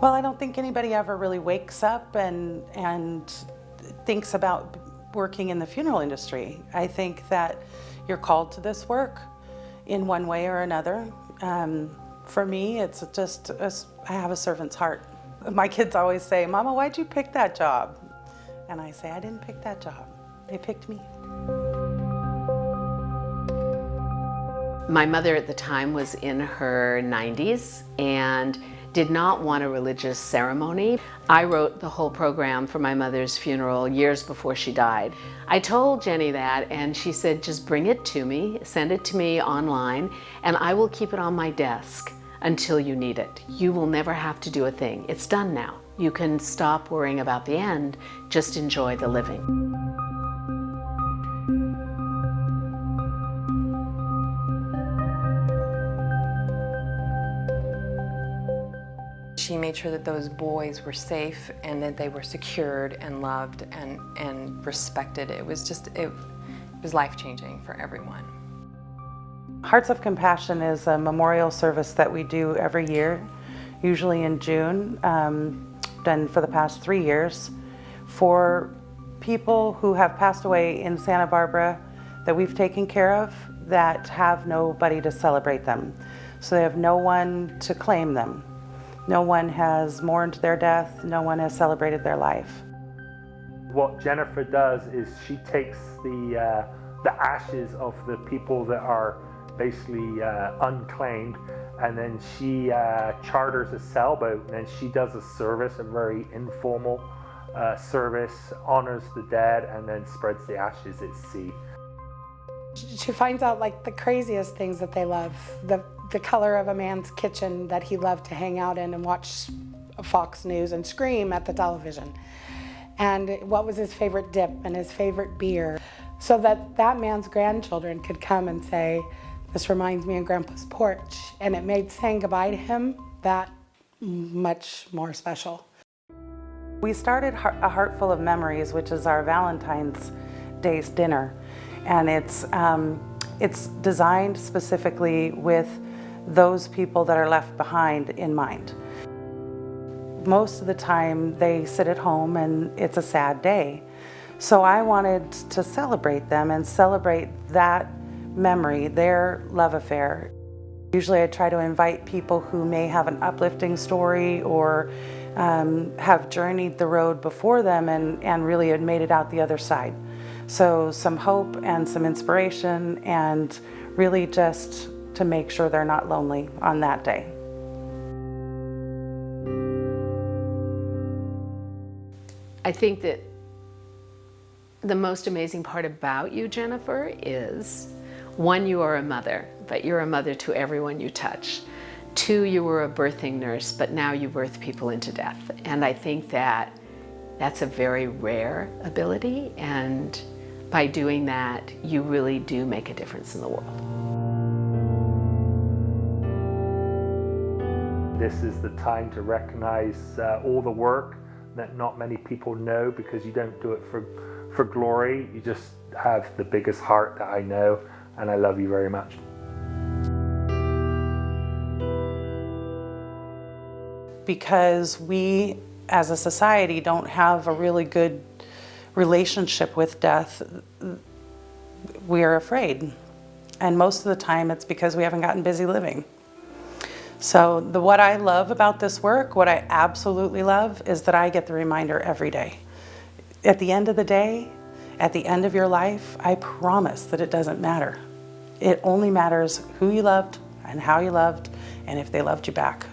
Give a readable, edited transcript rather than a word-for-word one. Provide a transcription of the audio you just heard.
Well, I don't think anybody ever really wakes up and thinks about working in the funeral industry. I think that you're called to this work in one way or another. For me, it's just, I have a servant's heart. My kids always say, "Mama, why'd you pick that job?" And I say, "I didn't pick that job. They picked me." My mother at the time was in her 90s and did not want a religious ceremony. I wrote the whole program for my mother's funeral years before she died. I told Jenny that, and she said, "Just bring it to me, send it to me online, and I will keep it on my desk until you need it. You will never have to do a thing. It's done now. You can stop worrying about the end, just enjoy the living." She made sure that those boys were safe and that they were secured and loved and respected. It was life-changing for everyone. Hearts of Compassion is a memorial service that we do every year, usually in June, done for the past 3 years, for people who have passed away in Santa Barbara that we've taken care of that have nobody to celebrate them. So they have no one to claim them. No one has mourned their death, no one has celebrated their life. What Jennifer does is she takes the ashes of the people that are basically unclaimed, and then she charters a sailboat, and then she does a service, a very informal service, honors the dead, and then spreads the ashes at sea. She finds out like the craziest things that they love. The color of a man's kitchen that he loved to hang out in and watch Fox News and scream at the television. And what was his favorite dip and his favorite beer. So that man's grandchildren could come and say, "This reminds me of Grandpa's porch." And it made saying goodbye to him that much more special. We started A Heart Full of Memories, which is our Valentine's Day's dinner. And it's designed specifically with those people that are left behind in mind. Most of the time they sit at home and it's a sad day. So I wanted to celebrate them and celebrate that memory, their love affair. Usually I try to invite people who may have an uplifting story or have journeyed the road before them and really had made it out the other side. So some hope and some inspiration, and really just to make sure they're not lonely on that day. I think that the most amazing part about you, Jennifer, is one, you are a mother, but you're a mother to everyone you touch. Two, you were a birthing nurse, but now you birth people into death. And I think that that's a very rare ability, and by doing that, you really do make a difference in the world. This is the time to recognize all the work that not many people know, because you don't do it for glory. You just have the biggest heart that I know, and I love you very much. Because we as a society don't have a really good relationship with death, we are afraid. And most of the time it's because we haven't gotten busy living. So what I love about this work, what I absolutely love, is that I get the reminder every day. At the end of the day, at the end of your life, I promise that it doesn't matter. It only matters who you loved and how you loved and if they loved you back.